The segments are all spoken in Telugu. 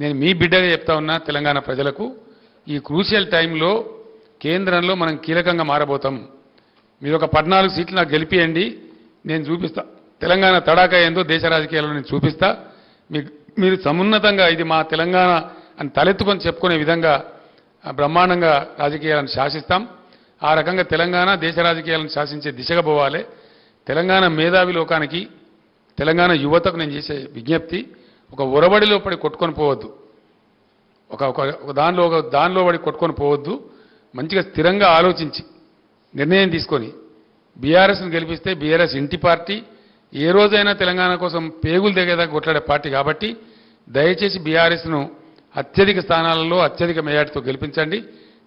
నేను మీ బిడ్డగా చెప్తా ఉన్నా తెలంగాణ ప్రజలకు ఈ క్రూషియల్ టైంలో కేంద్రంలో మనం కీలకంగా మారబోతాం. మీరు ఒక 14 సీట్లు నాకు గెలిపియండి, నేను చూపిస్తా తెలంగాణ తడాకా ఏందో దేశ రాజకీయాల్లో నేను చూపిస్తా. మీరు సమున్నతంగా ఇది మా తెలంగాణ అని తలెత్తుకొని చెప్పుకునే విధంగా బ్రహ్మాండంగా రాజకీయాలను శాసిస్తాం. ఆ రకంగా తెలంగాణ దేశ రాజకీయాలను శాసించే దిశగా పోవాలి. తెలంగాణ మేధావి లోకానికి, తెలంగాణ యువతకు నేను చేసే విజ్ఞప్తి, ఒక ఒరబడిలో పడి కొట్టుకొని పోవద్దు, ఒక దానిలో పడి కొట్టుకొని పోవద్దు. మంచిగా స్థిరంగా ఆలోచించి నిర్ణయం తీసుకొని బీఆర్ఎస్ను గెలిపిస్తే బీఆర్ఎస్ ఇంటి పార్టీ, ఏ రోజైనా తెలంగాణ కోసం పేగులు దిగేదాకా కొట్లాడే పార్టీ కాబట్టి దయచేసి బీఆర్ఎస్ను అత్యధిక స్థానాలలో అత్యధిక మెజార్టీతో గెలిపించండి.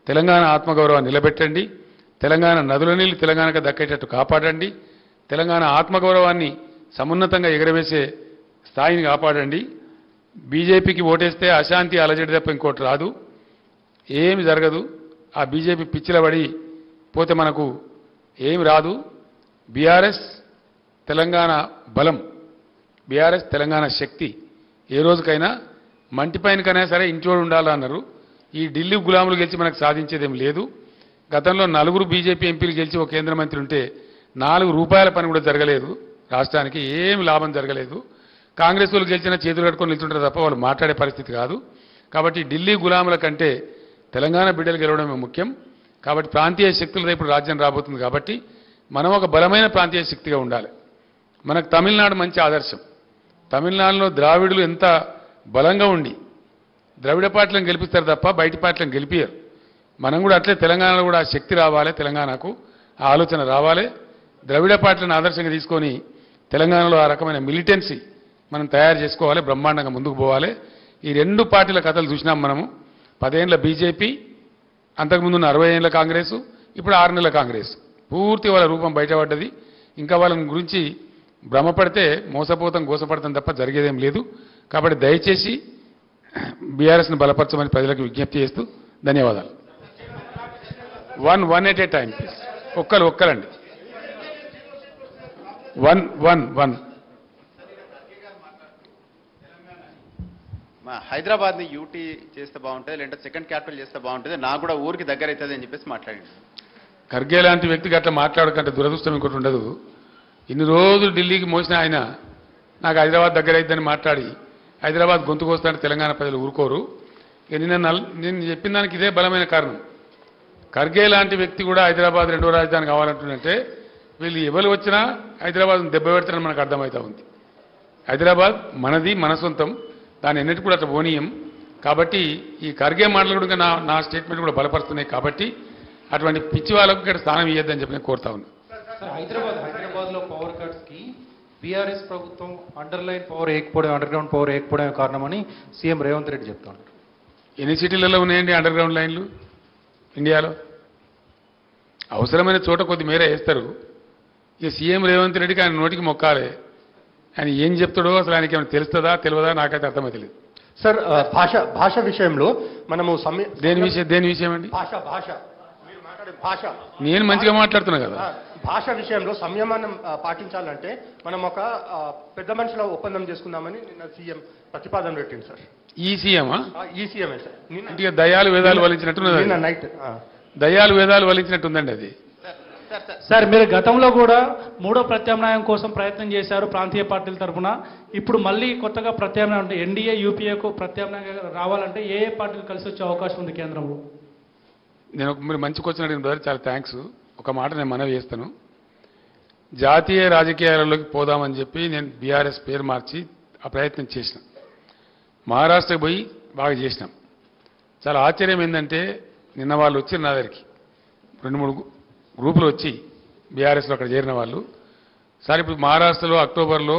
తెలంగాణ ఆత్మగౌరవాన్ని నిలబెట్టండి. తెలంగాణ నదుల నీళ్లు తెలంగాణకు దక్కేటట్టు కాపాడండి. తెలంగాణ ఆత్మగౌరవాన్ని సమున్నతంగా ఎగరవేసే స్థాయిని కాపాడండి. బీజేపీకి ఓటేస్తే అశాంతి అలజడి తప్ప ఇంకోటి రాదు, ఏమి జరగదు. ఆ బీజేపీ పిచ్చిల పడి పోతే మనకు ఏమి రాదు. బీఆర్ఎస్ తెలంగాణ బలం, బీఆర్ఎస్ తెలంగాణ శక్తి. ఏ రోజుకైనా మంటిపైనకైనా సరే ఇంట్లో ఉండాలన్నారు. ఈ ఢిల్లీ గులాములు గెలిచి మనకు సాధించేదేం లేదు. గతంలో 4 బీజేపీ ఎంపీలు గెలిచి ఒక కేంద్ర మంత్రి ఉంటే 4 రూపాయల పని కూడా జరగలేదు, రాష్ట్రానికి ఏమి లాభం జరగలేదు. కాంగ్రెస్ వాళ్ళు గెలిచినా చేతులు కట్టుకొని నిల్చుంటారు తప్ప వాళ్ళు మాట్లాడే పరిస్థితి కాదు. కాబట్టి ఢిల్లీ గులాముల కంటే తెలంగాణ బిడ్డలు గెలవడమే ముఖ్యం. కాబట్టి ప్రాంతీయ శక్తులతో ఇప్పుడు రాజ్యం రాబోతుంది కాబట్టి మనం ఒక బలమైన ప్రాంతీయ శక్తిగా ఉండాలి. మనకు తమిళనాడు మంచి ఆదర్శం. తమిళనాడులో ద్రావిడులు ఎంత బలంగా ఉండి ద్రవిడ పార్టీలను గెలిపిస్తారు తప్ప బయటి పార్టీలను గెలిపియరు. మనం కూడా అట్లే తెలంగాణలో కూడా ఆ శక్తి రావాలి, తెలంగాణకు ఆ ఆలోచన రావాలి. ద్రవిడ పార్టీలను ఆదర్శంగా తీసుకొని తెలంగాణలో ఆ రకమైన మిలిటెన్సీ మనం తయారు చేసుకోవాలి, బ్రహ్మాండంగా ముందుకు పోవాలి. ఈ 2 పార్టీల కథలు చూసినాం మనము. 10 ఏళ్ల బీజేపీ, అంతకుముందు 60 ఏళ్ల కాంగ్రెసు, ఇప్పుడు 6 నెలల కాంగ్రెస్. పూర్తి వాళ్ళ రూపం బయటపడ్డది. ఇంకా వాళ్ళని గురించి భ్రమపడితే మోసపోతాం, గోసపడతాం తప్ప జరిగేదేం లేదు. కాబట్టి దయచేసి బీఆర్ఎస్ను బలపరచమని ప్రజలకు విజ్ఞప్తి చేస్తూ ధన్యవాదాలు. One at a time please. ఒక్కరండి. వన్ హైదరాబాద్ని యూటీ చేస్తే బాగుంటుంది, లేదంటే సెకండ్ క్యాపిటల్ చేస్తే బాగుంటుంది, నాకు కూడా ఊరికి దగ్గర అవుతుంది అని చెప్పేసి మాట్లాడింది. ఖర్గే లాంటి వ్యక్తికి అట్లా మాట్లాడకంటే దురదృష్టం ఇంకోటి ఉండదు. ఇన్ని రోజులు ఢిల్లీకి మోసిన ఆయన నాకు హైదరాబాద్ దగ్గర అయిద్దని మాట్లాడి హైదరాబాద్ గొంతుకు వస్తాడు. తెలంగాణ ప్రజలు ఊరుకోరు. నేను చెప్పిన దానికి ఇదే బలమైన కారణం. ఖర్గే లాంటి వ్యక్తి కూడా హైదరాబాద్ 2వ రాజధాని కావాలంటుందంటే వీళ్ళు ఎవరు వచ్చినా హైదరాబాద్ దెబ్బ పెడతారని మనకు అర్థమవుతా ఉంది. హైదరాబాద్ మనది, మన సొంతం, దాన్ని ఎన్నిటి కూడా అట్లా పోనీయం. కాబట్టి ఈ ఖర్గే మాటలు కూడా నా స్టేట్మెంట్ కూడా బలపరుస్తున్నాయి. కాబట్టి అటువంటి పిచ్చి వాళ్ళకు ఇక్కడ స్థానం ఇవ్వద్దని చెప్పి నేను కోరుతా ఉన్నా. హైదరాబాద్లో పవర్ కట్స్ కి బీఆర్ఎస్ ప్రభుత్వం అండర్లైన్ పవర్ ఏకపోవడం, అండర్గ్రౌండ్ పవర్ ఏకపోవడం కారణమని సీఎం రేవంత్ రెడ్డి చెప్తున్నారు. ఎన్ని సిటీలలో ఉన్నాయండి అండర్ గ్రౌండ్ లైన్లు ఇండియాలో? అవసరమైన చోట కొద్ది మేర వేస్తారు. ఇక సీఎం రేవంత్ రెడ్డికి ఆయన నోటికి మొక్కాలే. ఆయన ఏం చెప్తాడో అసలు ఆయనకి ఏమైనా తెలుస్తుందా తెలియదా నాకైతే అర్థమైతలేదు. సార్, భాష విషయంలో మనము దేని విషయం అండి? భాష మీరు మాట్లాడే భాష నేను మంచిగా మాట్లాడుతున్నా కదా. భాష విషయంలో సంయమనం పాటించాలంటే మనం ఒక పెద్ద మనుషుల ఒప్పందం చేసుకుందామని నిన్న సీఎం ప్రతిపాదన పెట్టింది సార్. ఈ సీఎమా? ఈ సీఎమే సార్. ఇంటికి దయాలు వేదాలు వలించినట్టున్నది. నిన్న నైట్ దయాలు వేదాలు వలించినట్టుందండి అది. సార్, మీరు గతంలో కూడా 3వ ప్రత్యామ్నాయం కోసం ప్రయత్నం చేశారు ప్రాంతీయ పార్టీల తరఫున. ఇప్పుడు మళ్ళీ కొత్తగా ప్రత్యామ్నాయం అంటే ఎన్డీఏ యూపీఏకు ప్రత్యామ్నాయంగా రావాలంటే ఏ పార్టీలు కలిసి వచ్చే అవకాశం ఉంది కేంద్రంలో? మీరు మంచి క్వశ్చన్ అడిగిన బ్రదర్, చాలా థ్యాంక్స్. ఒక మాట నేను మనవి చేస్తాను. జాతీయ రాజకీయాలలోకి పోదామని చెప్పి నేను బీఆర్ఎస్ పేరు మార్చి ఆ ప్రయత్నం చేసిన. మహారాష్ట్రకి పోయి బాగా చేసినాం. చాలా ఆశ్చర్యం ఏంటంటే నిన్న వాళ్ళు వచ్చి నా దగ్గరికి 2-3 గ్రూపులు వచ్చి బీఆర్ఎస్లో అక్కడ చేరిన వాళ్ళు, సార్ ఇప్పుడు మహారాష్ట్రలో అక్టోబర్లో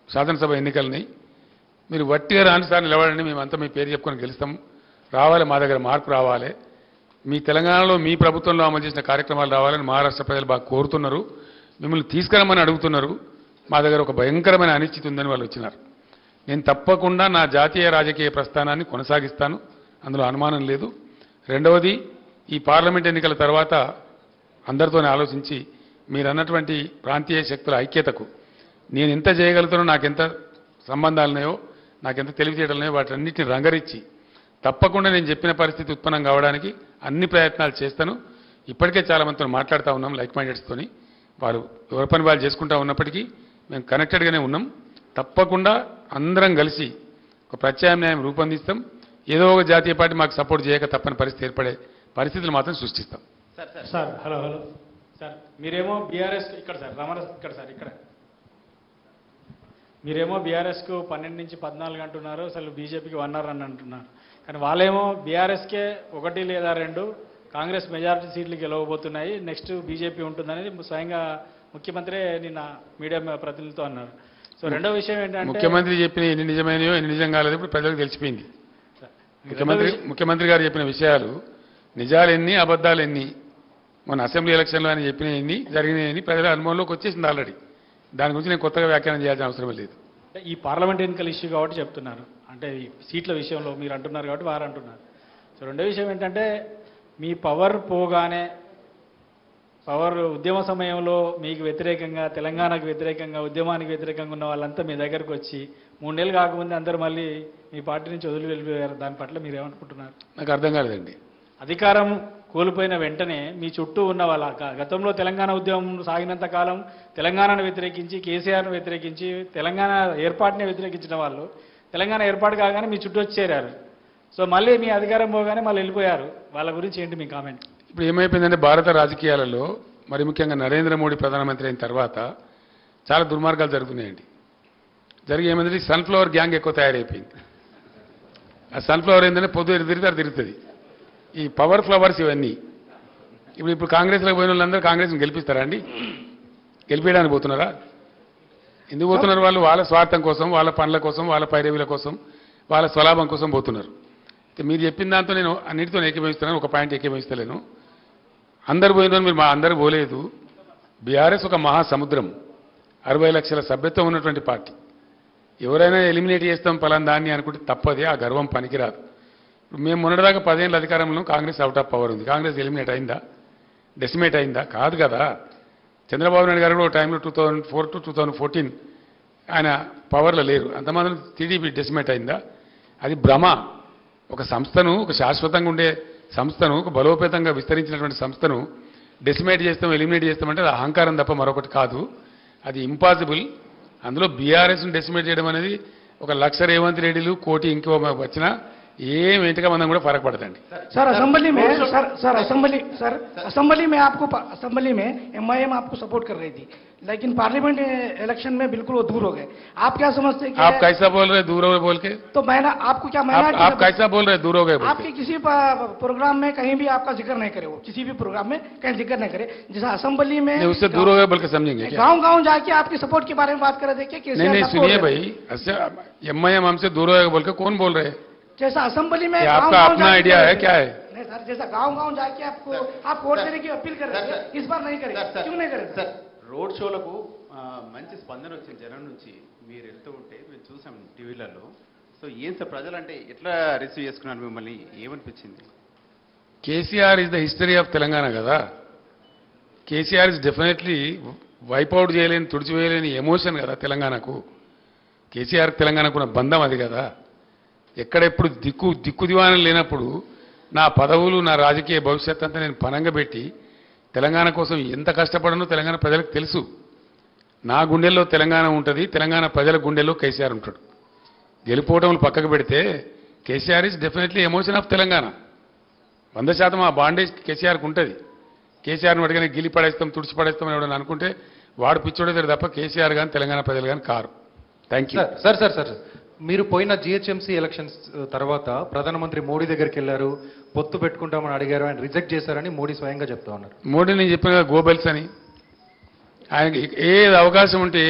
శాసనసభ ఎన్నికలని మీరు వట్టిగా రాని సార్ నిలబడండి, మేమంతా మీ పేరు చెప్పుకొని గెలుస్తాం, రావాలి, మా దగ్గర మార్పు రావాలి, మీ తెలంగాణలో మీ ప్రభుత్వంలో అమలు చేసిన కార్యక్రమాలు రావాలని మహారాష్ట్ర ప్రజలు బాగా కోరుతున్నారు, మిమ్మల్ని తీసుకురమ్మని అడుగుతున్నారు, మా దగ్గర ఒక భయంకరమైన అనిశ్చితి ఉందని వాళ్ళు వచ్చినారు. నేను తప్పకుండా నా జాతీయ రాజకీయ ప్రస్థానాన్ని కొనసాగిస్తాను, అందులో అనుమానం లేదు. రెండవది, ఈ పార్లమెంట్ ఎన్నికల తర్వాత అందరితోనే ఆలోచించి మీరు అన్నటువంటి ప్రాంతీయ శక్తుల ఐక్యతకు నేను ఎంత చేయగలుగుతానో, నాకు ఎంత సంబంధాలున్నాయో నాకెంత తెలివితేటలున్నాయో వాటన్నిటిని రంగరించి తప్పకుండా నేను చెప్పిన పరిస్థితి ఉత్పన్నం కావడానికి అన్ని ప్రయత్నాలు చేస్తాను. ఇప్పటికే చాలా మందితో మాట్లాడుతూ ఉన్నాం, లైక్ మైండెడ్స్తోని. వారు ఎవరి పని వాళ్ళు చేసుకుంటూ ఉన్నప్పటికీ మేము కనెక్టెడ్గానే ఉన్నాం. తప్పకుండా అందరం కలిసి ఒక ప్రత్యామ్నాయం రూపొందిస్తాం. ఏదో ఒక జాతీయ పార్టీ మాకు సపోర్ట్ చేయక తప్పని పరిస్థితి ఏర్పడే పరిస్థితులు మాత్రం సృష్టిస్తాం. సార్ హలో సార్, మీరేమో బీఆర్ఎస్ ఇక్కడ సార్ ఇక్కడ సార్ ఇక్కడ మీరేమో బీఆర్ఎస్కు 12 నుంచి 14 అంటున్నారు, అసలు బీజేపీకి 1 అవర్ అని అంటున్నారు. కానీ వాళ్ళేమో బీఆర్ఎస్కే 1 లేదా 2 కాంగ్రెస్ మెజారిటీ సీట్లు గెలవబోతున్నాయి, నెక్స్ట్ బీజేపీ ఉంటుందనేది స్వయంగా ముఖ్యమంత్రి నిన్న మీడియా ప్రతినిధులతో అన్నారు. సో రెండో విషయం ఏంటంటే ముఖ్యమంత్రి చెప్పిన ఎన్ని నిజమైనయో ఎన్ని నిజం కాలేదో ఇప్పుడు ప్రజలకు తెలిసిపోయింది. ముఖ్యమంత్రి గారు చెప్పిన విషయాలు నిజాలు ఎన్ని అబద్ధాలు ఎన్ని, మన అసెంబ్లీ ఎలక్షన్లో ఆయన చెప్పిన ఎన్ని జరిగినాయని ప్రజల అనుభవంలోకి వచ్చేసింది ఆల్రెడీ. దాని గురించి నేను కొత్తగా వ్యాఖ్యానం చేయాల్సిన అవసరం లేదు. ఈ పార్లమెంట్ ఎన్నికల ఇష్యూ కాబట్టి చెప్తున్నారు, అంటే ఈ సీట్ల విషయంలో మీరు అంటున్నారు కాబట్టి వారు అంటున్నారు. సో రెండో విషయం ఏంటంటే మీ పవర్ పోగానే పవర్ ఉద్యమ సమయంలో మీకు వ్యతిరేకంగా, తెలంగాణకు వ్యతిరేకంగా, ఉద్యమానికి వ్యతిరేకంగా ఉన్న వాళ్ళంతా మీ దగ్గరకు వచ్చి 3 నెలలు కాకముందే అందరూ మళ్ళీ మీ పార్టీ నుంచి వదిలి వెళ్ళిపోయారు. దాని పట్ల మీరు ఏమనుకుంటున్నారు? నాకు అర్థం కాలేదండి. అధికారం కోల్పోయిన వెంటనే మీ చుట్టూ ఉన్న వాళ్ళ గతంలో తెలంగాణ ఉద్యమం సాగినంత కాలం తెలంగాణను వ్యతిరేకించి, కేసీఆర్ను వ్యతిరేకించి, తెలంగాణ ఏర్పాటుని వ్యతిరేకించిన వాళ్ళు తెలంగాణ ఏర్పాటు కాగానే మీ చుట్టూ వచ్చి చేరారు. సో మళ్ళీ మీ అధికారం పోగానే మళ్ళీ వెళ్ళిపోయారు. వాళ్ళ గురించి ఏంటి మీ కామెంట్? ఇప్పుడు ఏమైపోయిందంటే భారత రాజకీయాలలో మరి ముఖ్యంగా నరేంద్ర మోడీ ప్రధానమంత్రి అయిన తర్వాత చాలా దుర్మార్గాలు జరుగుతున్నాయండి. జరిగి ఏమైందంటే సన్ఫ్లవర్ గ్యాంగ్ ఎక్కువ తయారైపోయింది. ఆ సన్ఫ్లవర్ ఏంటంటే పొద్దు తిరిగితే తిరుగుతుంది. ఈ పవర్ ఫ్లవర్స్ ఇవన్నీ ఇప్పుడు కాంగ్రెస్లో పోయిన వాళ్ళందరూ కాంగ్రెస్ని గెలిపిస్తారా అండి? గెలిపించడానికి పోతున్నారా? ఎందుకు పోతున్నారు? వాళ్ళు వాళ్ళ స్వార్థం కోసం, వాళ్ళ పనుల కోసం, వాళ్ళ పైరవీల కోసం, వాళ్ళ స్వలాభం కోసం పోతున్నారు. మీరు చెప్పిన దాంతో నేను అన్నిటితో ఏకీభవిస్తున్నాను, ఒక పాయింట్ ఏకీభవిస్తలేను. అందరు పోయిన మీరు అందరూ పోలేదు. బీఆర్ఎస్ ఒక మహాసముద్రం, 60 లక్షల సభ్యత్వం ఉన్నటువంటి పార్టీ. ఎవరైనా ఎలిమినేట్ చేస్తాం పలానా దాన్ని అనుకుంటే తప్పదే, ఆ గర్వం పనికిరాదు. మేము మొన్నటిదాకా 10 ఏళ్ళ అధికారంలో కాంగ్రెస్ అవుట్ ఆఫ్ పవర్ ఉంది. కాంగ్రెస్ ఎలిమినేట్ అయిందా? డెసిమేట్ అయిందా? కాదు కదా. చంద్రబాబు నాయుడు గారు కూడా టైంలో 2004 to 2014 ఆయన పవర్లో లేరు. అంతమంది టీడీపీ డెసిమేట్ అయిందా? అది భ్రమ. ఒక సంస్థను, ఒక శాశ్వతంగా ఉండే సంస్థను, ఒక బలోపేతంగా విస్తరించినటువంటి సంస్థను డెసిమేట్ చేస్తాం, ఎలిమినేట్ చేస్తామంటే అది అహంకారం తప్ప మరొకటి కాదు. అది ఇంపాసిబుల్. అందులో బీఆర్ఎస్ను డెసిమేట్ చేయడం అనేది ఒక 1,00,000 రేవంత్ రెడ్డిలు, కోటి ఇంకో వచ్చినా ఏం ఎంటగా మనం కూడా ఫరक పడదండి. सर असेंबली में असेंबली में असेंबली में एमआईएम आपको सपोर्ट कर रही थी, लेकिन पार्लियामेंट इलेक्शन में बिल्कुल वो दूर हो गए. आप क्या समझते हैं? आप कैसा बोल रहे दूर हो गए बोल के? तो मैंने आपको क्या आप कैसा बोल रहे दूर हो गए? आपके किसी प्रोग्राम में कहीं भी आपका जिक्र नहीं करे, वो किसी भी प्रोग्राम में कहीं जिक्र नहीं करे. जैसा असेंबली में उससे दूर हो गए बोल के समझेंगे? गाँव जाके आपके सपोर्ट के बारे में बात कर रहे थे. नहीं सुनिए भाई, एमआईएम हमसे दूर हो गए बोल के कौन बोल रहे हैं? जैसा असेंबली में आपका अपना आइडिया है क्या है? नहीं सर, जैसा गांव जाके आपको आप वोट देने की अपील कर रहे थे, इस बार नहीं करेंगे. क्यों नहीं करेंगे? సార్ రోడ్ షోలకు మంచి స్పందన వచ్చింది జనం నుంచి. మీరు వెళ్తూ ఉంటే మేము చూసాం టీవీలలో. సో ఏం సార్ ప్రజలంటే ఎట్లా రిసీవ్ చేసుకున్నారు మిమ్మల్ని? ఏమనిపించింది? KCR is the history of Telangana కదా. కేసీఆర్ ఇస్ డెఫినెట్లీ వైపౌట్ చేయలేని, తుడిచివేయలేని ఎమోషన్ కదా తెలంగాణకు. కేసీఆర్ తెలంగాణకు ఉన్న బంధం అది కదా. ఎక్కడెప్పుడు దిక్కు దివాణం లేనప్పుడు నా పదవులు, నా రాజకీయ భవిష్యత్ అంతా నేను పనంగా పెట్టి తెలంగాణ కోసం ఎంత కష్టపడనో తెలంగాణ ప్రజలకు తెలుసు. నా గుండెల్లో తెలంగాణ ఉంటుంది, తెలంగాణ ప్రజల గుండెల్లో కేసీఆర్ ఉంటాడు. గెలుపోవటంలో పక్కకు పెడితే KCR is definitely emotion of Telangana. 100% ఆ బాండేజ్ కేసీఆర్కి ఉంటుంది. కేసీఆర్ని అడిగిన గిలి పడేస్తాం, తుడిచి పడేస్తాం ఎవడని అనుకుంటే వాడు పిచ్చోడే తప్ప కేసీఆర్ కానీ తెలంగాణ ప్రజలు కానీ కారు. Thank you. సార్ మీరు పోయిన జిహెచ్ఎంసీ ఎలక్షన్స్ తర్వాత ప్రధానమంత్రి మోడీ దగ్గరికి వెళ్ళారు, పొత్తు పెట్టుకుంటామని అడిగారు, ఆయన రిజెక్ట్ చేశారని మోడీ స్వయంగా చెప్తా ఉన్నారు. మోడీ నేను చెప్పిన గోబెల్స్ అని, ఆయనకి ఏది అవకాశం ఉంటే